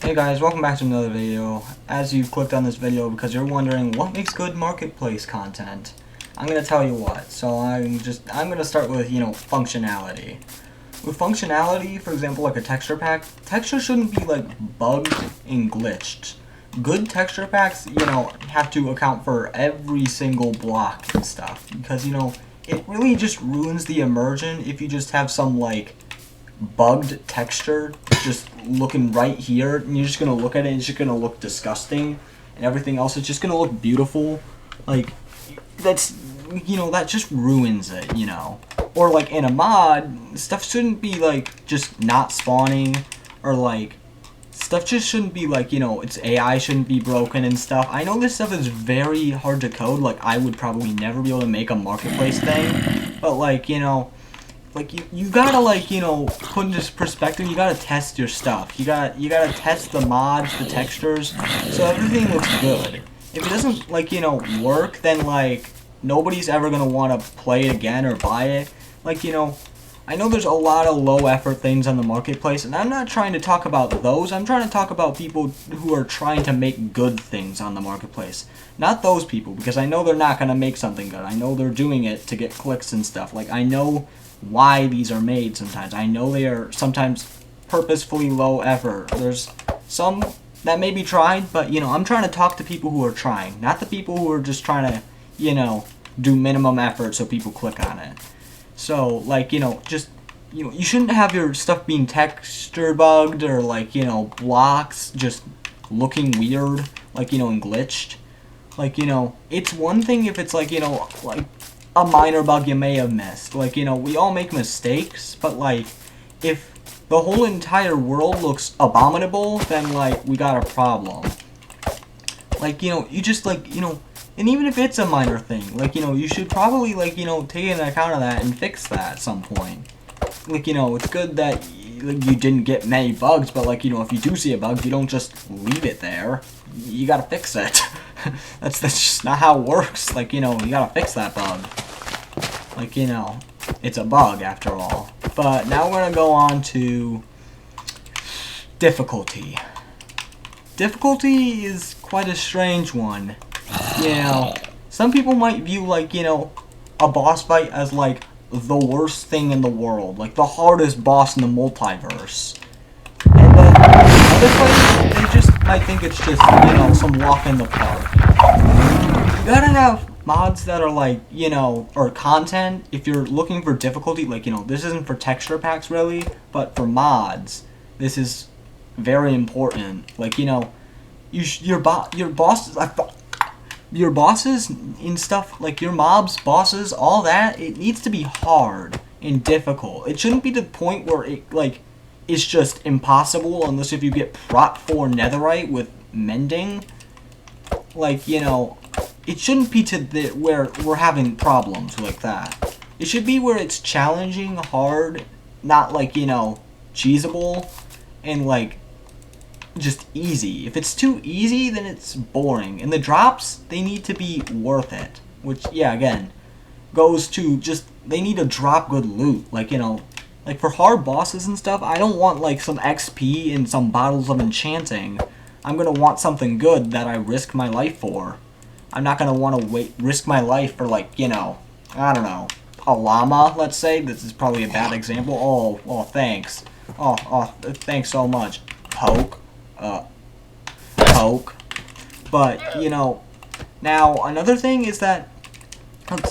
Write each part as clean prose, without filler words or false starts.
Hey guys, welcome back to another video. As you clicked on this video because you're wondering what makes good marketplace content, I'm gonna tell you what. So I'm gonna start with, functionality. With functionality, for example, like a texture pack, texture shouldn't be like bugged and glitched. Good texture packs, have to account for every single block and stuff because, it really just ruins the immersion if you just have some like bugged texture just looking right here and you're just gonna look at it and it's just gonna look disgusting and everything else is just gonna look beautiful. Like that just ruins it, or like in a mod, stuff shouldn't be like just not spawning, or like stuff just shouldn't be like, its AI shouldn't be broken and stuff. I know this stuff is very hard to code, like I would probably never be able to make a marketplace thing, but like, you gotta put into perspective. You gotta test your stuff. You gotta test the mods, the textures, so everything looks good. If it doesn't work, then nobody's ever gonna want to play it again or buy it. I know there's a lot of low effort things on the marketplace, and I'm not trying to talk about those. I'm trying to talk about people who are trying to make good things on the marketplace. Not those people, because I know they're not gonna make something good. I know they're doing it to get clicks and stuff. I know why these are made sometimes. I know they are sometimes purposefully low effort. There's some that may be tried, but I'm trying to talk to people who are trying, not the people who are just trying to, do minimum effort so people click on it. So you shouldn't have your stuff being texture bugged or blocks just looking weird, and glitched. It's one thing if it's like a minor bug you may have missed. We all make mistakes, but if the whole entire world looks abominable, then we got a problem. You just and even if it's a minor thing, you should probably take into account of that and fix that at some point. It's good that you didn't get many bugs, but if you do see a bug, you don't just leave it there. You gotta fix it. that's just not how it works. You gotta fix that bug. It's a bug after all. But now we're gonna go on to difficulty. Difficulty is quite a strange one. Some people might view a boss fight as the worst thing in the world, the hardest boss in the multiverse. And then other players, they just might think it's just, some walk in the park. You gotta have mods that are or content, if you're looking for difficulty, this isn't for texture packs really, but for mods, this is very important. Your bosses and stuff, your mobs, bosses, all that, it needs to be hard and difficult. It shouldn't be to the point where it, it's just impossible unless if you get prot 4 netherite with mending. It shouldn't be to where we're having problems like that. It should be where it's challenging, hard, not cheesable, and just easy. If it's too easy, then it's boring. And the drops, they need to be worth it. Which, yeah, again, goes to just, they need to drop good loot. For hard bosses and stuff, I don't want some XP and some bottles of enchanting. I'm gonna want something good that I risk my life for. I'm not gonna want to risk my life for I don't know, a llama, let's say. This is probably a bad example. Oh, thanks. Thanks so much. Poke. But, now another thing is that,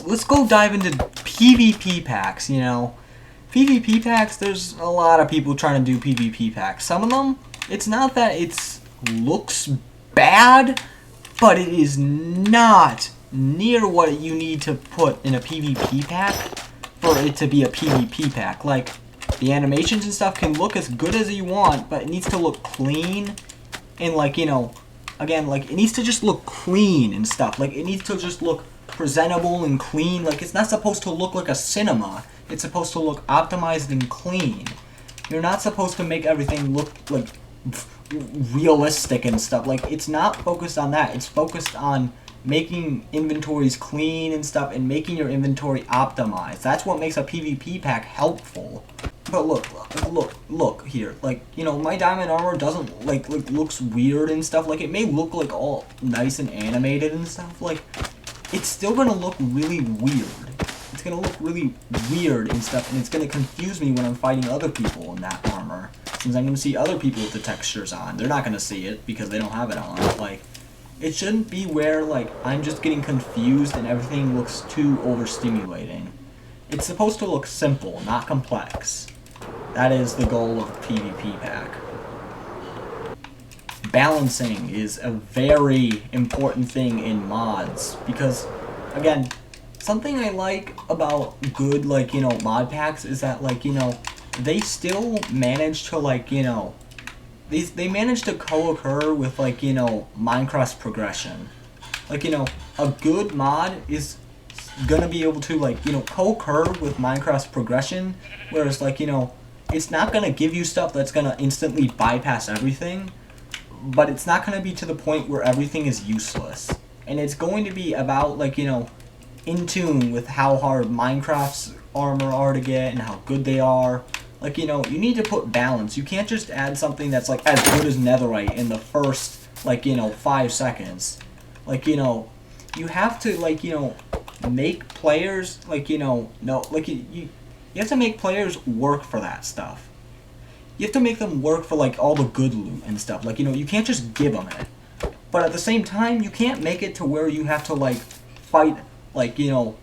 let's go dive into PvP packs, PvP packs, there's a lot of people trying to do PvP packs. Some of them, it's not that it looks bad, but it is not near what you need to put in a PvP pack for it to be a PvP pack. The animations and stuff can look as good as you want, but it needs to look clean, and again, it needs to just look clean and stuff. It needs to just look presentable and clean. It's not supposed to look like a cinema. It's supposed to look optimized and clean. You're not supposed to make everything look realistic and stuff. It's not focused on that. It's focused on making inventories clean and stuff, and making your inventory optimized. That's what makes a PvP pack helpful. But look here. Like, you know, my diamond armor doesn't, like looks weird and stuff. Like, it may look, like, all nice and animated and stuff. Like, it's still gonna look really weird. It's gonna look really weird and stuff, and it's gonna confuse me when I'm fighting other people in that armor. Since I'm gonna see other people with the textures on. They're not gonna see it because they don't have it on. Like, it shouldn't be where, like, I'm just getting confused and everything looks too overstimulating. It's supposed to look simple, not complex. That is the goal of a PvP pack. Balancing is a very important thing in mods because, again, something I like about good, like, you know, mod packs is that, like, you know, they still manage to, like, you know, they manage to co-occur with, like, you know, Minecraft's progression. Like, you know, a good mod is gonna be able to, like, you know, co-occur with Minecraft's progression, whereas, like, you know, it's not gonna give you stuff that's gonna instantly bypass everything, but it's not gonna be to the point where everything is useless. And it's going to be about, like, you know, in tune with how hard Minecraft's armor are to get and how good they are. Like, you know, you need to put balance. You can't just add something that's, like, as good as netherite in the first, like, you know, 5 seconds. Like, you know, you have to, like, you know, make players, like, you know, like, you have to make players work for that stuff. You have to make them work for, like, all the good loot and stuff. Like, you know, you can't just give them it. But at the same time, you can't make it to where you have to, like, fight, like, you know,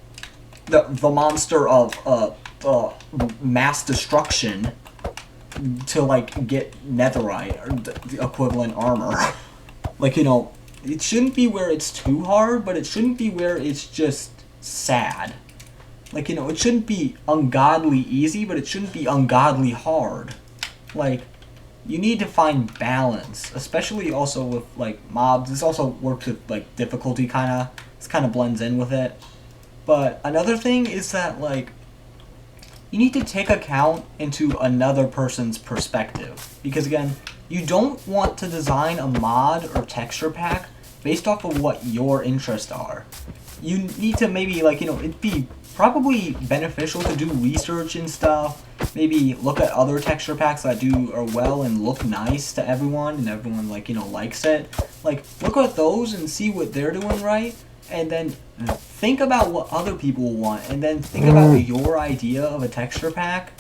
the monster of mass destruction to, like, get netherite or the equivalent armor. Like, you know, it shouldn't be where it's too hard, but it shouldn't be where it's just sad. Like, you know, it shouldn't be ungodly easy, but it shouldn't be ungodly hard. Like, you need to find balance, especially also with, like, mobs. This also works with, like, difficulty, kinda. This kinda blends in with it. But another thing is that, like, you need to take account into another person's perspective. Because, again, you don't want to design a mod or texture pack based off of what your interests are. You need to maybe, like, you know, it'd be probably beneficial to do research and stuff. Maybe look at other texture packs that are well and look nice to everyone, and everyone, like, you know, likes it. Like, look at those and see what they're doing right, and then think about what other people want, and then think about your idea of a texture pack,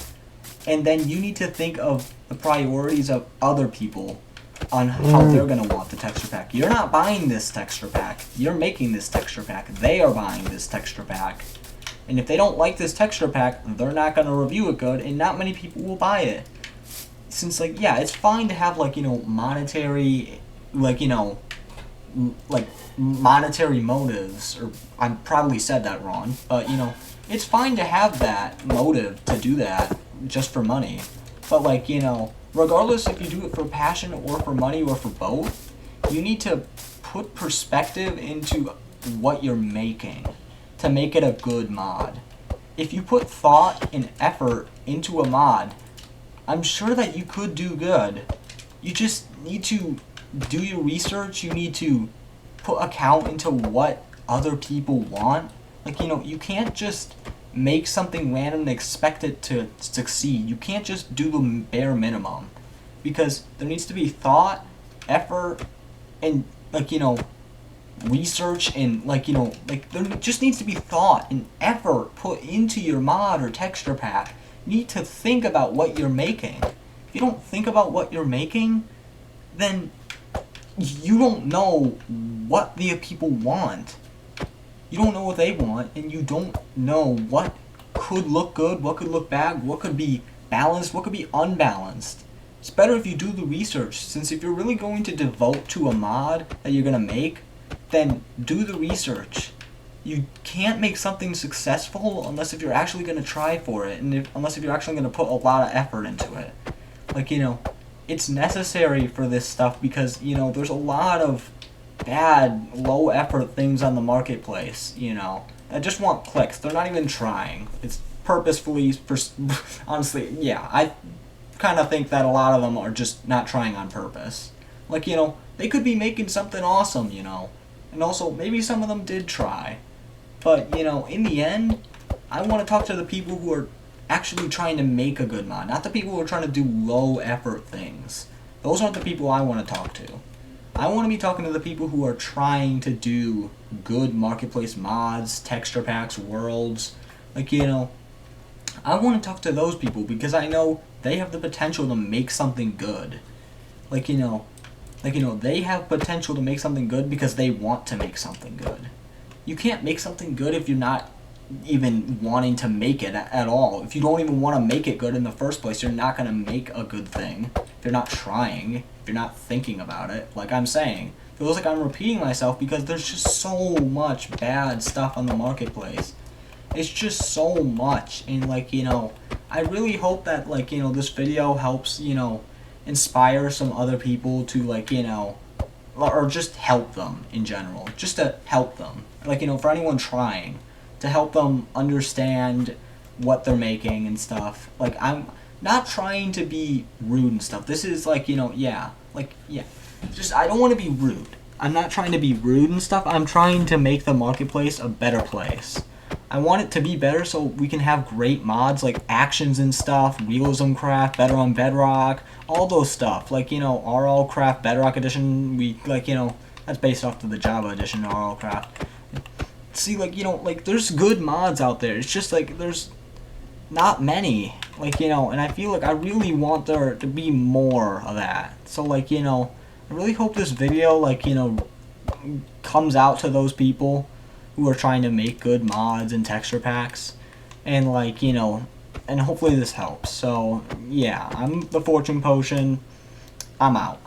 and then you need to think of the priorities of other people on how they're going to want the texture pack. You're not buying this texture pack. You're making this texture pack. They are buying this texture pack. And if they don't like this texture pack, they're not going to review it good, and not many people will buy it. Since, like, yeah, it's fine to have, like, you know, monetary, like, you know, like, monetary motives, or I probably said that wrong, but, you know, it's fine to have that motive to do that just for money. But, like, you know, regardless if you do it for passion or for money or for both, you need to put perspective into what you're making to make it a good mod. If you put thought and effort into a mod, I'm sure that you could do good. You just need to do your research. You need to put account into what other people want. Like, you know, you can't just make something random and expect it to succeed. You can't just do the bare minimum, because there needs to be thought, effort, and, like, you know, research, and, like, you know, like, there just needs to be thought and effort put into your mod or texture pack. You need to think about what you're making. If you don't think about what you're making, then you don't know what the people want. You don't know what they want, and you don't know what could look good, what could look bad, what could be balanced, what could be unbalanced. It's better if you do the research, since if you're really going to devote to a mod that you're going to make, then do the research. You can't make something successful unless if you're actually going to try for it, and unless if you're actually going to put a lot of effort into it. Like, you know, it's necessary for this stuff because, you know, there's a lot of bad, low effort things on the marketplace, you know, that just want clicks. They're not even trying. It's purposefully, honestly, yeah, I kind of think that a lot of them are just not trying on purpose. Like, you know, they could be making something awesome, you know, and also maybe some of them did try. But, you know, in the end, I want to talk to the people who are actually trying to make a good mod, not the people who are trying to do low effort things. Those aren't the people I want to talk to. I want to be talking to the people who are trying to do good marketplace mods, texture packs, worlds. Like, you know, I want to talk to those people because I know they have the potential to make something good. Like, you know, they have potential to make something good because they want to make something good. You can't make something good if you're not even wanting to make it at all. If you don't even want to make it good in the first place, you're not going to make a good thing. If you're not trying, if you're not thinking about it, like I'm saying. It feels like I'm repeating myself because there's just so much bad stuff on the marketplace. It's just so much, and like, you know, I really hope that, like, you know, this video helps, you know, inspire some other people to, like, you know, or just help them in general, just to help them, like, you know, for anyone trying, to help them understand what they're making and stuff. Like, I'm not trying to be rude and stuff. This is like, you know, just, I don't want to be rude. I'm not trying to be rude and stuff. I'm trying to make the marketplace a better place. I want it to be better so we can have great mods like actions and stuff, realism craft, better on Bedrock, all those stuff. Like, you know, RL Craft Bedrock Edition, we, like, you know, that's based off of the Java edition, RL Craft. See, like, you know, like, there's good mods out there. It's just, like, there's not many. Like, you know, and I feel like I really want there to be more of that. So, like, you know, I really hope this video, like, you know, comes out to those people who are trying to make good mods and texture packs. And, like, you know, and hopefully this helps. So, yeah, I'm the Fortune Potion. I'm out.